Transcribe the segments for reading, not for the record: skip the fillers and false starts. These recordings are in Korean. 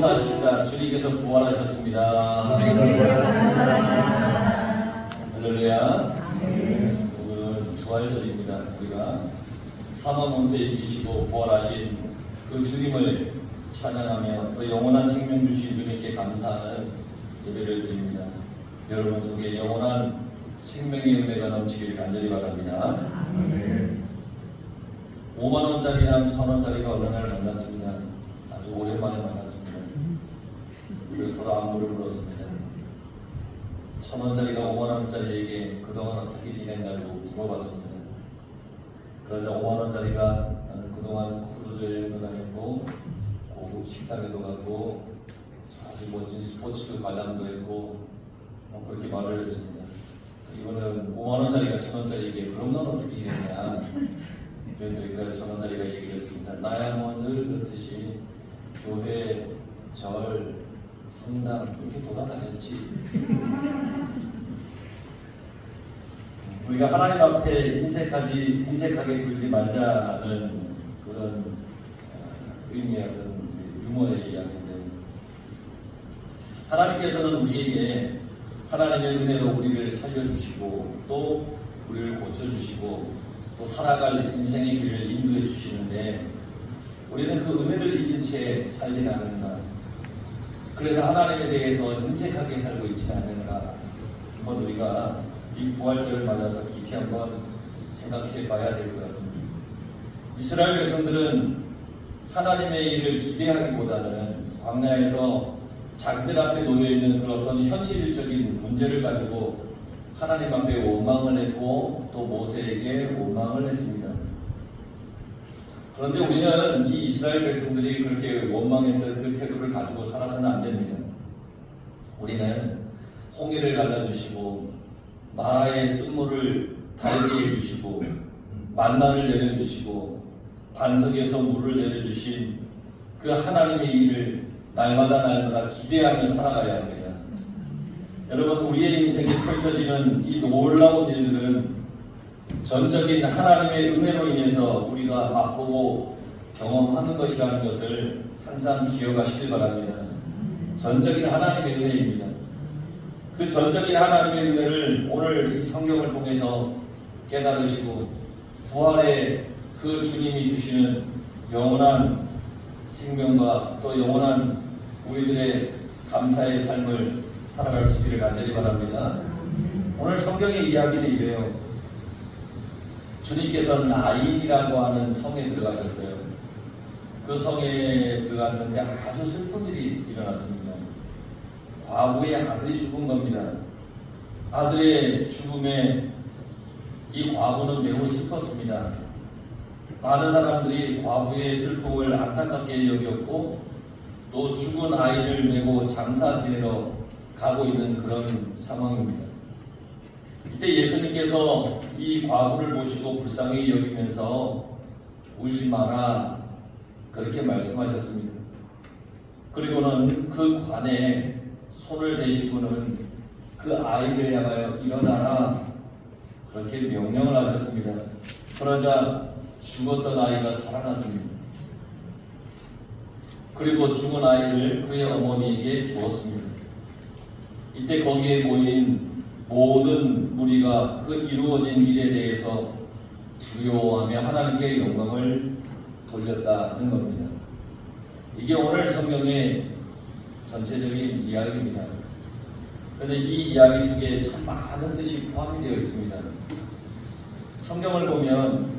감사하십니다. 주님께서 부활하셨습니다. 할렐루야. 오늘은 부활절입니다. 우리가 사망문세 이기시고 부활하신 그 주님을 찬양하며 또 영원한 생명 주신 주님께 감사하는 예배를 드립니다. 여러분 속에 영원한 생명의 은혜가 넘치기를 간절히 바랍니다. 5만원짜리랑 1,000원짜리가 어느 날 만났습니다. 아주 오랜만에 만났습니다. 그래서 서로 안부를 물었습니다. 1,000원짜리가 5만원짜리에게 그동안 어떻게 지냈냐고 물어봤습니다. 그러자 5만원짜리가 나는 그동안 크루즈 여행도 다녔고 고급 식당에도 가고 아주 멋진 스포츠 관람도 했고 그렇게 말을 했습니다. 이거는 5만원짜리가 1,000원짜리에게 그럼 넌 어떻게 지냈냐? 그러니까 1,000원짜리가 얘기했습니다. 나야 뭐 늘 그렇듯이 교회, 절, 성당 이렇게 돌아다녔지. 우리가 하나님 앞에 인색하게 굴지 말자는 그런 의미의 어떤 유머의 이야기인데, 하나님께서는 우리에게 하나님의 은혜로 우리를 살려주시고 또 우리를 고쳐주시고 또 살아갈 인생의 길을 인도해 주시는데, 우리는 그 은혜를 잊은 채 살지는 않는가? 그래서 하나님에 대해서 인색하게 살고 있지는 않는가? 한번 우리가 이 부활절을 맞아서 깊이 한번 생각해 봐야 될 것 같습니다. 이스라엘 백성들은 하나님의 일을 기대하기보다는 광야에서 자기들 앞에 놓여있는 그런 어떤 현실적인 문제를 가지고 하나님 앞에 원망을 했고 또 모세에게 원망을 했습니다. 그런데 우리는 이 이스라엘 백성들이 그렇게 원망했던 그 태도를 가지고 살아서는 안 됩니다. 우리는 홍해를 갈라주시고 마라의 쓴물을 달게 해주시고 만나를 내려주시고 반석에서 물을 내려주신 그 하나님의 일을 날마다 기대하며 살아가야 합니다. 여러분, 우리의 인생에 펼쳐지는 이 놀라운 일들은 전적인 하나님의 은혜로 인해서 우리가 맛보고 경험하는 것이라는 것을 항상 기억하시길 바랍니다. 전적인 하나님의 은혜입니다. 그 전적인 하나님의 은혜를 오늘 이 성경을 통해서 깨달으시고 부활의 그 주님이 주시는 영원한 생명과 또 영원한 우리들의 감사의 삶을 살아갈 수 있기를 간절히 바랍니다. 오늘 성경의 이야기는 이래요. 주님께서 나인이라고 하는 성에 들어가셨어요. 그 성에 들어갔는데 아주 슬픈 일이 일어났습니다. 과부의 아들이 죽은 겁니다. 아들의 죽음에 이 과부는 매우 슬펐습니다. 많은 사람들이 과부의 슬픔을 안타깝게 여겼고 또 죽은 아이를 메고 장사 지내러 가고 있는 그런 상황입니다. 이때 예수님께서 이 과부를 보시고 불쌍히 여기면서 울지 마라 그렇게 말씀하셨습니다. 그리고는 그 관에 손을 대시고는 그 아이를 향하여 일어나라 그렇게 명령을 하셨습니다. 그러자 죽었던 아이가 살아났습니다. 그리고 죽은 아이를 그의 어머니에게 주었습니다. 이때 거기에 모인 모든 무리가 그 이루어진 일에 대해서 두려워하며 하나님께 영광을 돌렸다는 겁니다. 이게 오늘 성경의 전체적인 이야기입니다. 그런데 이 이야기 속에 참 많은 뜻이 포함이 되어 있습니다. 성경을 보면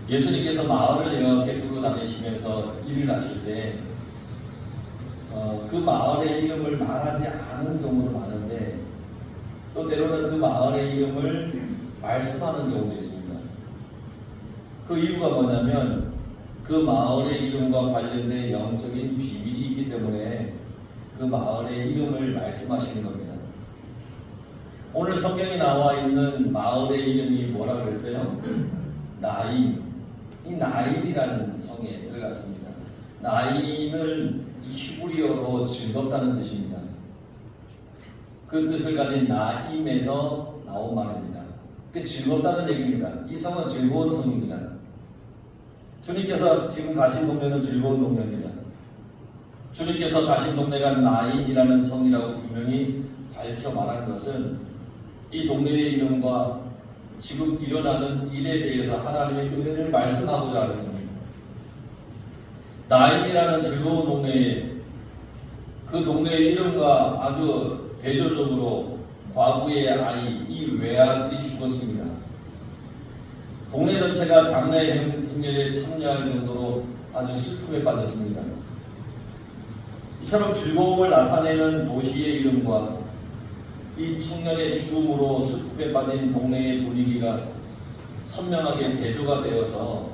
예수님께서 마을을 이렇게 두루 다니시면서 일을 하실 때 그 마을의 이름을 말하지 않은 경우도 많은데 또 때로는 그 마을의 이름을 말씀하는 경우도 있습니다. 그 이유가 뭐냐면 그 마을의 이름과 관련된 영적인 비밀이 있기 때문에 그 마을의 이름을 말씀하시는 겁니다. 오늘 성경에 나와 있는 마을의 이름이 뭐라 그랬어요? 나임. 이 나임이라는 성에 들어갔습니다. 나임은 히브리어로 즐겁다는 뜻입니다. 그 뜻을 가진 나임에서 나온 말입니다. 그 즐겁다는 얘기입니다. 이 성은 즐거운 성입니다. 주님께서 지금 가신 동네는 즐거운 동네입니다. 주님께서 가신 동네가 나인이라는 성이라고 분명히 밝혀 말하는 것은 이 동네의 이름과 지금 일어나는 일에 대해서 하나님의 은혜를 말씀하고자 하는 겁니다. 나인이라는 즐거운 동네에 그 동네의 이름과 아주 대조적으로 과부의 아이 이 외아들이 죽었습니다. 동네 전체가 장례 행렬에 참여할 정도로 아주 슬픔에 빠졌습니다. 이처럼 즐거움을 나타내는 도시의 이름과 이 청년의 죽음으로 슬픔에 빠진 동네의 분위기가 선명하게 대조가 되어서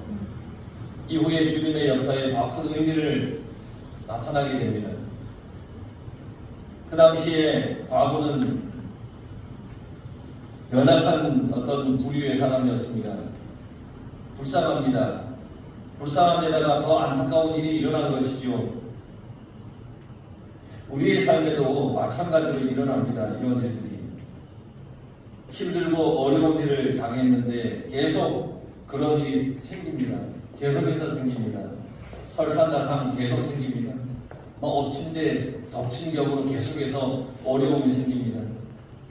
이후에 주님의 역사에 더 큰 의미를 나타나게 됩니다. 그 당시에 과부는 연약한 어떤 부류의 사람이었습니다. 불쌍합니다. 불쌍한 데다가 더 안타까운 일이 일어난 것이죠. 우리의 삶에도 마찬가지로 일어납니다. 이런 일들이. 힘들고 어려운 일을 당했는데 계속 그런 일이 생깁니다. 계속해서 생깁니다. 설상가상 계속 생깁니다. 엎친 데 덮친 격으로 계속해서 어려움이 생깁니다.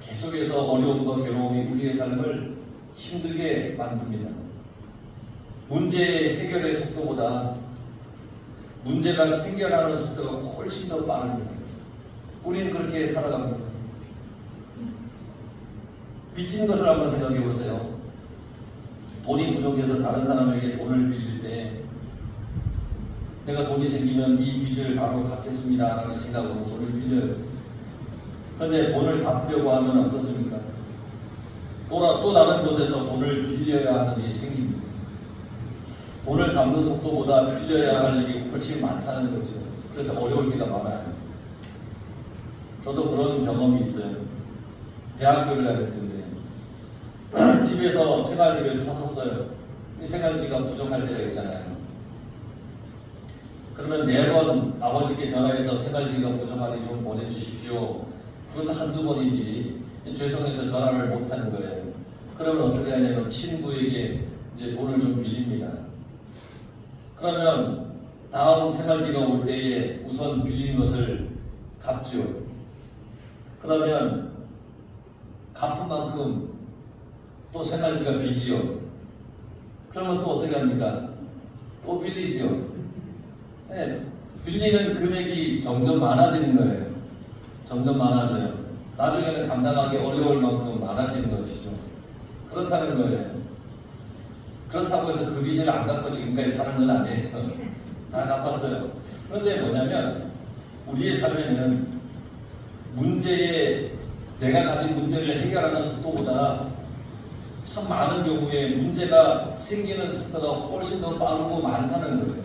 계속해서 어려움과 괴로움이 우리의 삶을 힘들게 만듭니다. 문제 해결의 속도보다 문제가 생겨나는 속도가 훨씬 더 빠릅니다. 우리는 그렇게 살아갑니다. 빚진 것을 한번 생각해 보세요. 돈이 부족해서 다른 사람에게 돈을 빌릴 때 내가 돈이 생기면 이 빚을 바로 갚겠습니다 라는 생각으로 돈을 빌려요. 그런데 돈을 갚으려고 하면 어떻습니까? 또 다른 곳에서 돈을 빌려야 하는 일이 생깁니다. 돈을 갚는 속도보다 빌려야 할 일이 훨씬 많다는 거죠. 그래서 어려울 때가 많아요. 저도 그런 경험이 있어요. 대학교를 다닐 때인데 집에서 생활비를 탔었어요. 이 생활비가 부족할 때가 있잖아요. 그러면 매번 아버지께 전화해서 생활비가 부족하니 좀 보내주십시오. 그것도 한두 번이지 죄송해서 전화를 못하는 거예요. 그러면 어떻게 하냐면 친구에게 이제 돈을 좀 빌립니다. 그러면 다음 생활비가 올 때에 우선 빌린 것을 갚죠. 그러면 갚은 만큼 또 생활비가 빚이요. 그러면 또 어떻게 합니까? 또 빌리지요. 네, 빌리는 금액이 점점 많아지는 거예요. 점점 많아져요. 나중에는 감당하기 어려울 만큼 많아지는 것이죠. 그렇다는 거예요. 그렇다고 해서 그 빚을 안 갚고 지금까지 사는 건 아니에요. 다 갚았어요. 그런데 뭐냐면 우리의 삶에는 내가 가진 문제를 해결하는 속도보다 참 많은 경우에 문제가 생기는 속도가 훨씬 더 빠르고 많다는 거예요.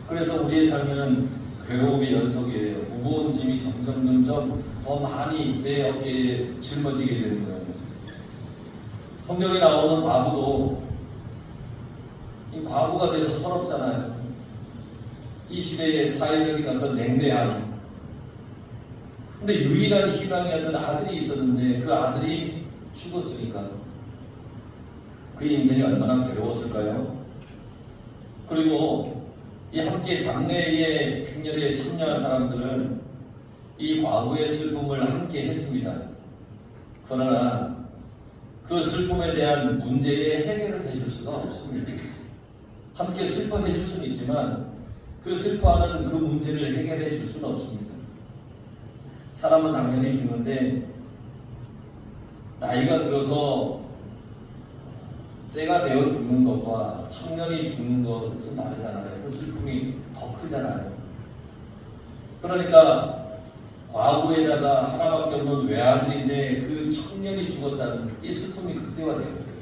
그래서 우리의 삶에는 괴로움의 연속이에요. 무거운 짐이 점점 더 많이 내 어깨에 짊어지게 되는 거예요. 성경에 나오는 과부도 이 과부가 돼서 서럽잖아요. 이 시대의 사회적인 어떤 냉대함. 근데 유일한 희망이었던 아들이 있었는데 그 아들이 죽었으니까 그의 인생이 얼마나 괴로웠을까요? 그리고 이 함께 장례의 행렬에 참여한 사람들은 이 과부의 슬픔을 함께 했습니다. 그러나 그 슬픔에 대한 문제의 해결을 해줄 수가 없습니다. 함께 슬퍼해 줄 수는 있지만 그 슬퍼하는 그 문제를 해결해 줄 수는 없습니다. 사람은 당연히 죽는데 나이가 들어서 때가 되어 죽는 것과 청년이 죽는 것은 다르잖아요. 그 슬픔이 더 크잖아요. 그러니까 과부에다가 하나밖에 없는 외아들인데 그 청년이 죽었다는 이 슬픔이 극대화되었어요.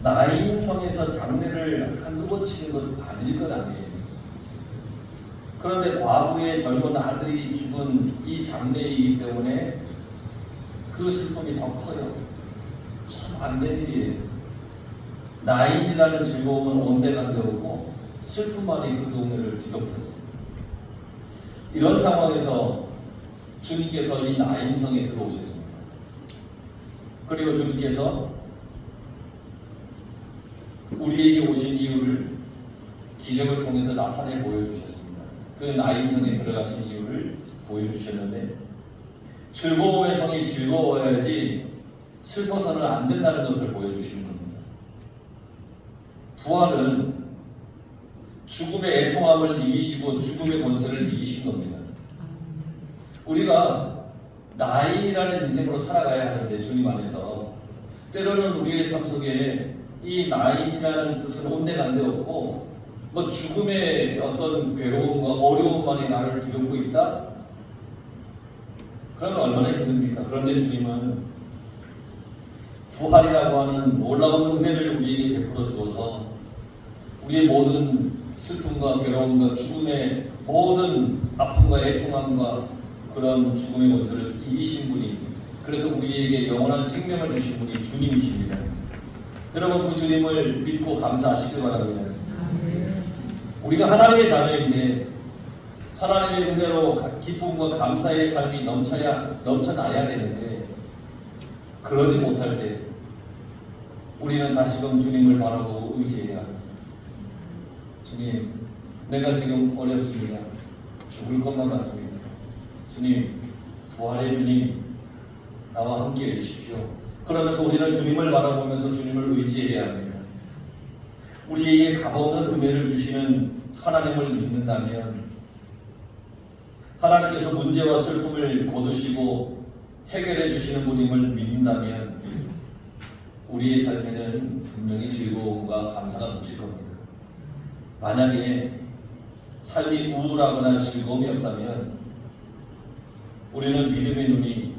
나인성에서 장례를 한두 번 치는 건 아닐 것 아니에요. 그런데 과부의 젊은 아들이 죽은 이 장례이기 때문에 그 슬픔이 더 커요. 참 안 된 일이에요. 나인이라는 즐거움은 온데간데 없고 슬픔만이 그 동네를 뒤덮였어요. 이런 상황에서 주님께서 이 나인성에 들어오셨습니다. 그리고 주님께서 우리에게 오신 이유를 기적을 통해서 나타내 보여주셨습니다. 그 나인 성에 들어가신 이유를 보여주셨는데 즐거움의 성이 즐거워야지 슬퍼서는 안 된다는 것을 보여주시는 겁니다. 부활은 죽음의 애통함을 이기시고 죽음의 권세를 이기신 겁니다. 우리가 나인이라는 인생으로 살아가야 하는데 주님 안에서 때로는 우리의 삶 속에 이 나인이라는 뜻은 온데간데 없고 뭐 죽음의 어떤 괴로움과 어려움만이 나를 두렵고 있다? 그러면 얼마나 힘듭니까? 그런데 주님은 부활이라고 하는 놀라운 은혜를 우리에게 베풀어 주어서 우리의 모든 슬픔과 괴로움과 죽음의 모든 아픔과 애통함과 그런 죽음의 권세를 이기신 분이, 그래서 우리에게 영원한 생명을 주신 분이 주님이십니다. 여러분, 그 주님을 믿고 감사하시길 바랍니다. 우리가 하나님의 자녀인데 하나님의 은혜로 기쁨과 감사의 삶이 넘쳐나야 되는데 그러지 못할 때 우리는 다시금 주님을 바라보고 의지해야 합니다. 주님, 내가 지금 어렵습니다. 죽을 것만 같습니다. 주님, 부활의 주님, 나와 함께 해주십시오. 그러면서 우리는 주님을 바라보면서 주님을 의지해야 합니다. 우리에게 값없는 은혜를 주시는 하나님을 믿는다면, 하나님께서 문제와 슬픔을 거두시고 해결해 주시는 분임을 믿는다면 우리의 삶에는 분명히 즐거움과 감사가 넘칠 겁니다. 만약에 삶이 우울하거나 즐거움이 없다면 우리는 믿음의 눈이,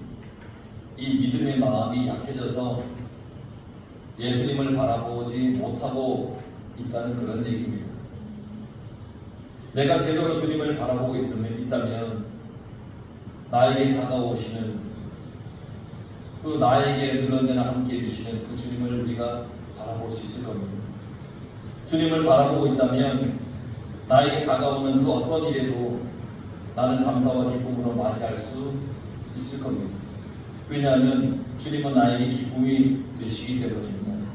이 믿음의 마음이 약해져서 예수님을 바라보지 못하고 있다는 그런 얘기입니다. 내가 제대로 주님을 바라보고 있다면 나에게 다가오시는, 그 나에게 늘 언제나 함께 해주시는 그 주님을 우리가 바라볼 수 있을 겁니다. 주님을 바라보고 있다면 나에게 다가오는 그 어떤 일에도 나는 감사와 기쁨으로 맞이할 수 있을 겁니다. 왜냐하면 주님은 나에게 기쁨이 되시기 때문입니다.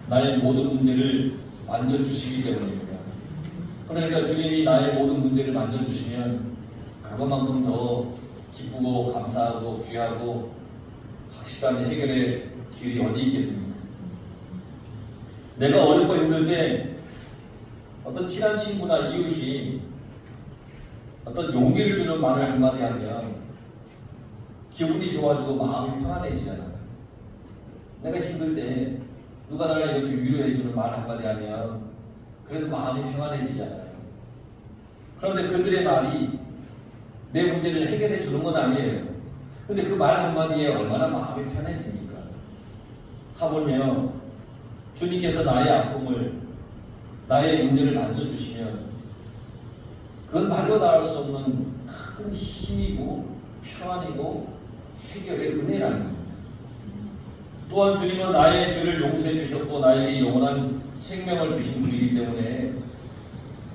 나의 모든 문제를 만져주시기 때문입니다. 그러니까 주님이 나의 모든 문제를 만져주시면 그것만큼 더 기쁘고 감사하고 귀하고 확실한 해결의 길이 어디 있겠습니까? 내가 어렵고 힘들 때 어떤 친한 친구나 이웃이 어떤 용기를 주는 말을 한마디 하면 기분이 좋아지고 마음이 편안해지잖아요. 내가 힘들 때 누가 나를 이렇게 위로해주는 말 한마디 하면 그래도 마음이 평안해지잖아요. 그런데 그들의 말이 내 문제를 해결해 주는 건 아니에요. 근데 그 말 한마디에 얼마나 마음이 편해집니까? 하물며 주님께서 나의 아픔을, 나의 문제를 만져주시면 그건 말로 다 할 수 없는 큰 힘이고 평안이고 해결의 은혜라는 겁니다. 또한 주님은 나의 죄를 용서해 주셨고 나에게 영원한 생명을 주신 분이기 때문에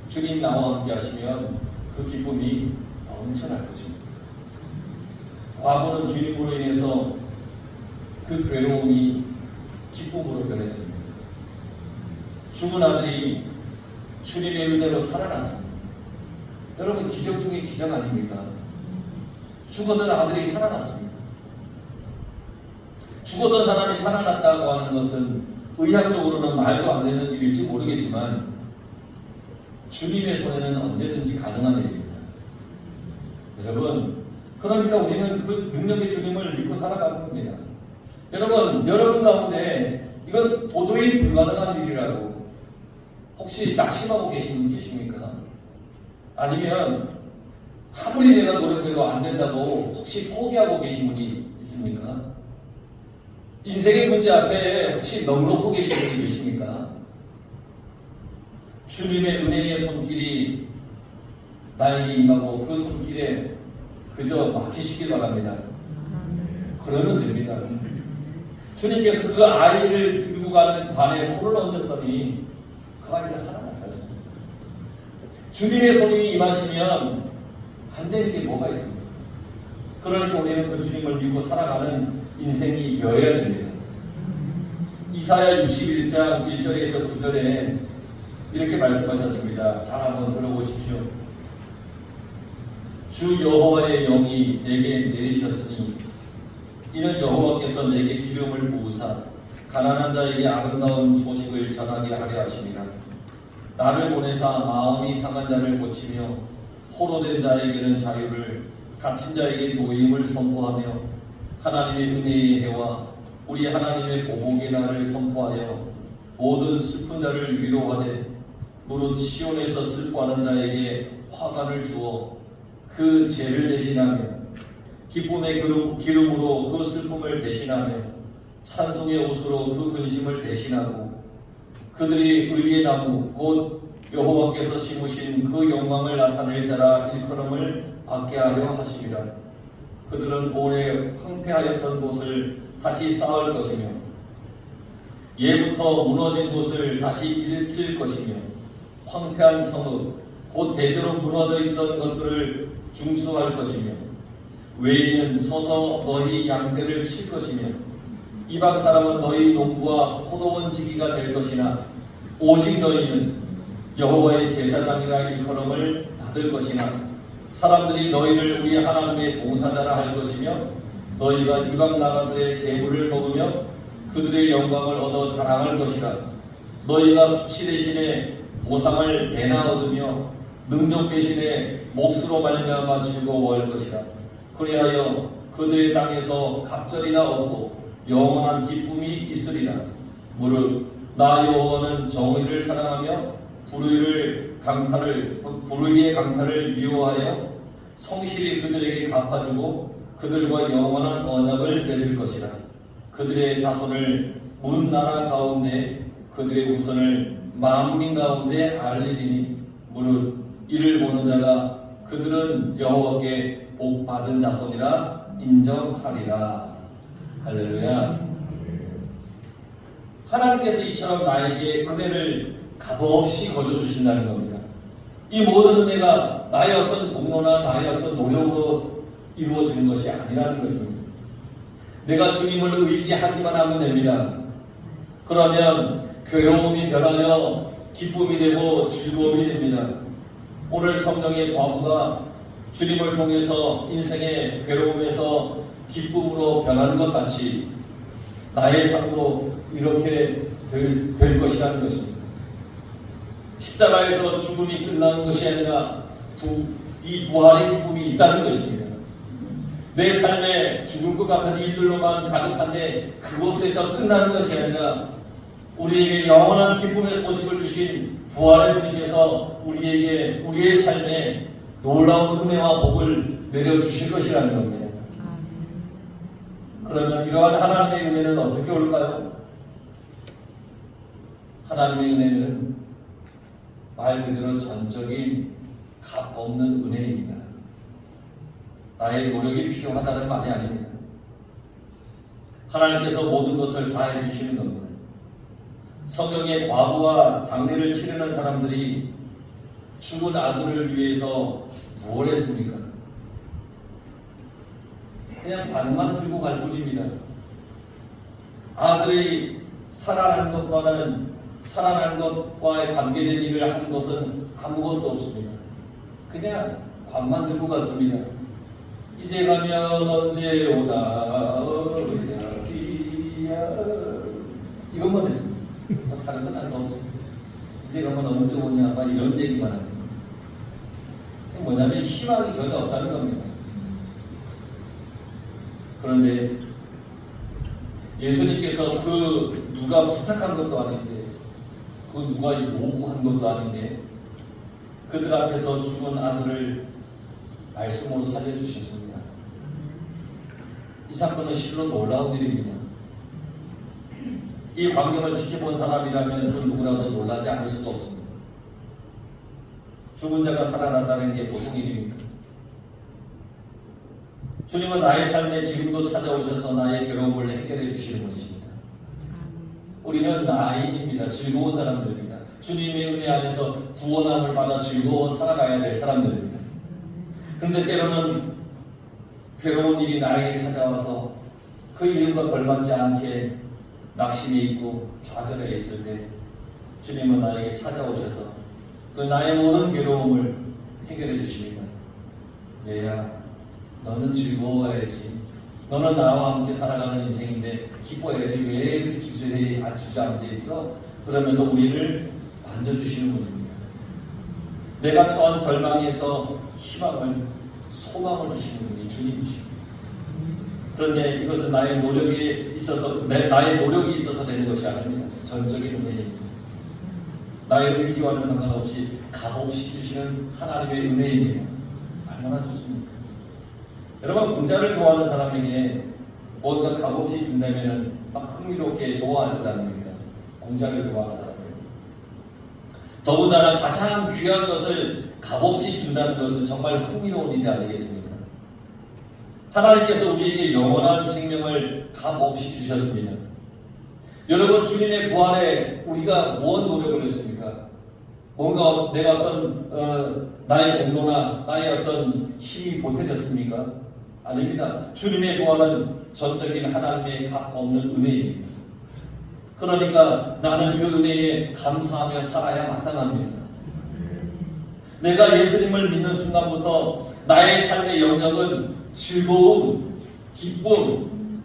주님 나와 함께 하시면 그 기쁨이 넘쳐날 것입니다. 과거는 주님으로 인해서 그 괴로움이 기쁨으로 변했습니다. 죽은 아들이 주님의 은혜로 살아났습니다. 여러분, 기적 중에 기적 아닙니까? 죽었던 아들이 살아났습니다. 죽었던 사람이 살아났다고 하는 것은 의학적으로는 말도 안 되는 일일지 모르겠지만 주님의 손에는 언제든지 가능한 일입니다. 여러분, 그러니까 우리는 그 능력의 주님을 믿고 살아가는 겁니다. 여러분 가운데 이건 도저히 불가능한 일이라고 혹시 낙심하고 계신 분 계십니까? 아니면 아무리 내가 노력해도 안 된다고 혹시 포기하고 계신 분이 있습니까? 인생의 문제 앞에 혹시 넉넉하고 계신 분이 계십니까? 주님의 은혜의 손길이 나에게 임하고 그 손길에 그저 맡기시길 바랍니다. 그러면 됩니다. 주님께서 그 아이를 들고 가는 관에 손을 얹었더니 그 아이가 살아났지 않습니까? 주님의 손이 임하시면 안 되는 게 뭐가 있습니까? 그러니까 우리는 그 주님을 믿고 살아가는 인생이 되어야 됩니다. 이사야 61장 1절에서 9절에 이렇게 말씀하셨습니다. 잘 한번 들어보십시오. 주 여호와의 영이 내게 내리셨으니 이는 여호와께서 내게 기름을 부으사 가난한 자에게 아름다운 소식을 전하게 하려 하심이라. 나를 보내사 마음이 상한 자를 고치며 포로된 자에게는 자유를, 갇힌 자에게 노임을 선포하며 하나님의 은혜의 해와 우리 하나님의 보복의 날을 선포하여 모든 슬픈 자를 위로하되 무릇 시온에서 슬퍼하는 자에게 화관을 주어 그 죄를 대신하며 기쁨의 기름으로 그 슬픔을 대신하며 찬송의 옷으로 그 근심을 대신하고 그들이 의의 나무 곧 여호와께서 심으신 그 영광을 나타낼 자라 일컬음을 받게 하려 하십니다. 그들은 오래 황폐하였던 곳을 다시 쌓을 것이며 예부터 무너진 곳을 다시 일으킬 것이며 황폐한 성읍 곧 대대로 무너져 있던 것들을 중수할 것이며 외인은 서서 너희 양떼를 칠 것이며 이방 사람은 너희 농부와 포도원 지기가 될 것이나 오직 너희는 여호와의 제사장이라 일컬음을 받을 것이나 사람들이 너희를 우리 하나님의 봉사자라 할 것이며 너희가 이방 나라들의 재물을 먹으며 그들의 영광을 얻어 자랑할 것이라. 너희가 수치 대신에 보상을 배나 얻으며 능력 대신에 몫으로 말미암아 즐거워할 것이라. 그리하여 그들의 땅에서 갑절이나 얻고 영원한 기쁨이 있으리라. 무릇 나 여호와는 정의를 사랑하며 불의의 강탈을 미워하여 성실히 그들에게 갚아주고 그들과 영원한 언약을 맺을 것이라. 그들의 자손을 문 나라 가운데 그들의 후손을 만민 가운데 알리리니 무릇 이를 보는 자가 그들은 여호와께 복 받은 자손이라 인정하리라. 할렐루야. 하나님께서 이처럼 나에게 은혜를 값없이 거저 주신다는 겁니다. 이 모든 은혜가 나의 어떤 공로나 나의 어떤 노력으로 이루어지는 것이 아니라는 것입니다. 내가 주님을 의지하기만 하면 됩니다. 그러면 괴로움이 변하여 기쁨이 되고 즐거움이 됩니다. 오늘 성령의 과부가 주님을 통해서 인생의 괴로움에서 기쁨으로 변하는 것 같이 나의 삶도 이렇게 될 것이라는 것입니다. 십자가에서 죽음이 끝나는 것이 아니라 이 부활의 기쁨이 있다는 것입니다. 내 삶에 죽을 것 같은 일들로만 가득한데 그곳에서 끝나는 것이 아니라 우리에게 영원한 기쁨의 소식을 주신 부활의 주님께서 우리에게 우리의 삶에 놀라운 은혜와 복을 내려주실 것이라는 겁니다. 그러면 이러한 하나님의 은혜는 어떻게 올까요? 하나님의 은혜는 말 그대로 전적인 값 없는 은혜입니다. 나의 노력이 필요하다는 말이 아닙니다. 하나님께서 모든 것을 다 해주시는 겁니다. 성경의 과부와 장례를 치르는 사람들이 죽은 아들을 위해서 무엇 했습니까? 그냥 관만 들고 갈 뿐입니다. 아들이 살아난 것과 관계된 일을 한 것은 아무것도 없습니다. 그냥 관만 들고 갔습니다. 이제 가면 언제 오나 어디야 이것만 했습니다. 다른 거 없습니다. 이제 가면 언제 오냐 막 이런 얘기만 합니다. 뭐냐면 희망이 전혀 없다는 겁니다. 그런데 예수님께서 그 누가 부탁한 것도 아닌데 그 누가 요구한 것도 아닌데 그들 앞에서 죽은 아들을 말씀으로 살려주셨습니다. 이 사건은 실로 놀라운 일입니다. 이 광경을 지켜본 사람이라면 그 누구라도 놀라지 않을 수가 없습니다. 죽은 자가 살아난다는 게 보통 일입니까? 주님은 나의 삶에 지금도 찾아오셔서 나의 괴로움을 해결해 주시는 분이십니다. 우리는 나인입니다. 즐거운 사람들입니다. 주님의 은혜 안에서 구원함을 받아 즐거워 살아가야 될 사람들입니다. 그런데 때로는 괴로운 일이 나에게 찾아와서 그 이름과 걸맞지 않게 낙심해 있고 좌절해 있을 때 주님은 나에게 찾아오셔서 그 나의 모든 괴로움을 해결해 주십니다. 얘야, 너는 즐거워야지. 너는 나와 함께 살아가는 인생인데 기뻐해야지. 왜 이렇게 주저앉아 있어? 그러면서 우리를 만져주시는 분입니다. 내가 처한 절망에서 희망을, 소망을 주시는 분이 주님이십니다. 그런데 이것은 나의 노력이 있어서 되는 것이 아닙니다. 전적인 은혜입니다. 나의 의지와는 상관없이 값없이 주시는 하나님의 은혜입니다. 얼마나 좋습니까? 여러분, 공짜를 좋아하는 사람에게 뭔가 값없이 준다면 막 흥미롭게 좋아할 것 아닙니까? 공짜를 좋아하는 사람에게. 더군다나 가장 귀한 것을 값없이 준다는 것은 정말 흥미로운 일이 아니겠습니까? 하나님께서 우리에게 영원한 생명을 값없이 주셨습니다. 여러분, 주님의 부활에 우리가 무언 노력을 했습니까? 뭔가 내가 어떤 나의 공로나 나의 어떤 힘이 보태졌습니까? 아닙니다. 주님의 부활은 전적인 하나님의 값없는 은혜입니다. 그러니까 나는 그 은혜에 감사하며 살아야 마땅합니다. 내가 예수님을 믿는 순간부터 나의 삶의 영역은 즐거움, 기쁨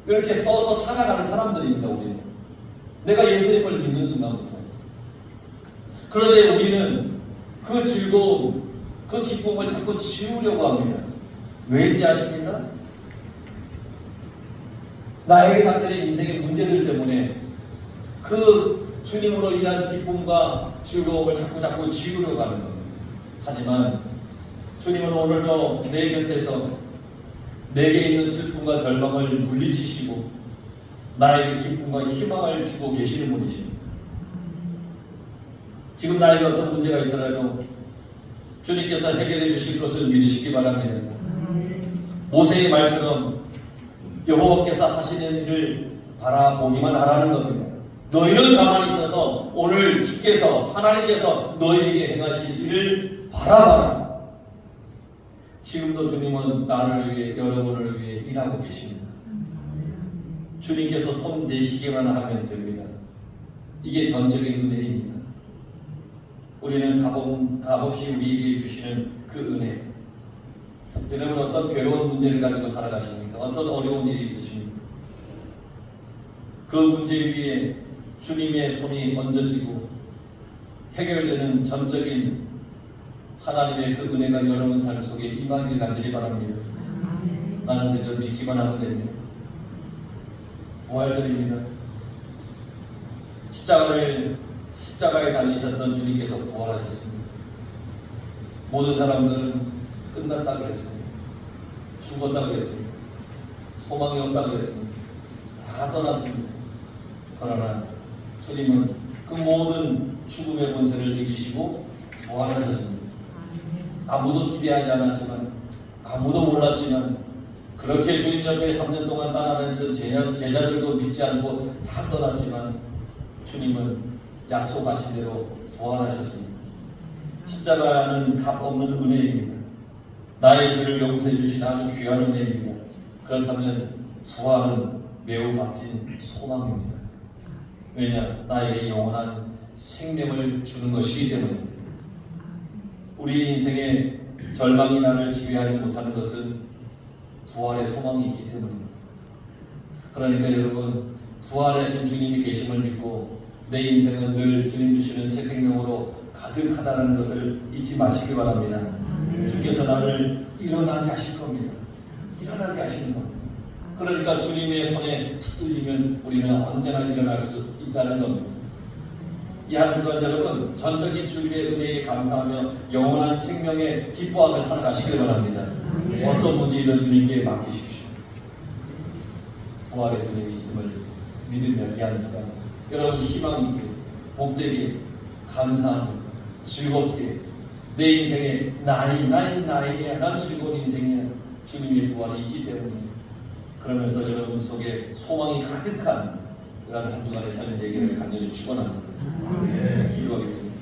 이렇게 써서 살아가는 사람들입니다. 우리는 내가 예수님을 믿는 순간부터. 그런데 우리는 그 즐거움, 그 기쁨을 자꾸 지우려고 합니다. 왜인지 아십니까? 나에게 닥쳐진 인생의 문제들 때문에 그 주님으로 인한 기쁨과 즐거움을 자꾸 지우려고 하는 겁니다. 하지만 주님은 오늘도 내 곁에서 내게 있는 슬픔과 절망을 물리치시고 나에게 기쁨과 희망을 주고 계시는 분이십니다. 지금 나에게 어떤 문제가 있더라도 주님께서 해결해 주실 것을 믿으시기 바랍니다. 모세의 말처럼 여호와께서 하시는 일을 바라보기만 하라는 겁니다. 너희는 가만히 있어서 오늘 주께서 하나님께서 너희에게 행하실 일을 바라봐라. 지금도 주님은 나를 위해, 여러분을 위해 일하고 계십니다. 주님께서 손 내시기만 하면 됩니다. 이게 전적인 은혜입니다. 우리는 값없이 우리에게 주시는 그 은혜. 여러분, 어떤 괴로운 문제를 가지고 살아가십니까? 어떤 어려운 일이 있으십니까? 그 문제 위에 주님의 손이 얹어지고 해결되는 전적인 하나님의 그 은혜가 여러분 삶 속에 임하길 간절히 바랍니다. 나는 그저 믿기만 하면 됩니다. 부활절입니다. 십자가에 달리셨던 주님께서 부활하셨습니다. 모든 사람들은 끝났다 그랬습니다. 죽었다 그랬습니다. 소망이 없다 그랬습니다. 다 떠났습니다. 그러나 주님은 그 모든 죽음의 권세를 이기시고 부활하셨습니다. 아무도 기대하지 않았지만, 아무도 몰랐지만, 그렇게 주님 옆에 3년 동안 따라다녔던 제자들도 믿지 않고 다 떠났지만 주님은 약속하신 대로 부활하셨습니다. 십자가는 값없는 은혜입니다. 나의 죄를 용서해 주신 아주 귀한 은혜입니다. 그렇다면 부활은 매우 값진 소망입니다. 왜냐? 나에게 영원한 생명을 주는 것이기 때문입니다. 우리 인생에 절망이 나를 지배하지 못하는 것은 부활의 소망이 있기 때문입니다. 그러니까 여러분, 부활하신 주님이 계심을 믿고 내 인생은 늘 주님 주시는 새 생명으로 가득하다는 것을 잊지 마시기 바랍니다. 주께서 나를 일어나게 하실 겁니다. 일어나게 하시는 겁니다. 그러니까 주님의 손에 붙들리면 우리는 언제나 일어날 수 있다는 겁니다. 이 한 주간 여러분, 전적인 주님의 은혜에 감사하며 영원한 생명에 기뻐하며 살아가시길 바랍니다. 어떤 문제이든 주님께 맡기십시오. 부활의 주님이 있음을 믿으며 이 한 주간 여러분 희망 있게, 복되게, 감사하며 즐겁게 내 인생에 나이야, 난 즐거운 인생이야. 주님의 부활이 있기 때문에. 그러면서 여러분 속에 소망이 가득한 그런 한 주간의 삶이 되기를 간절히 축원합니다. 기도하겠습니다.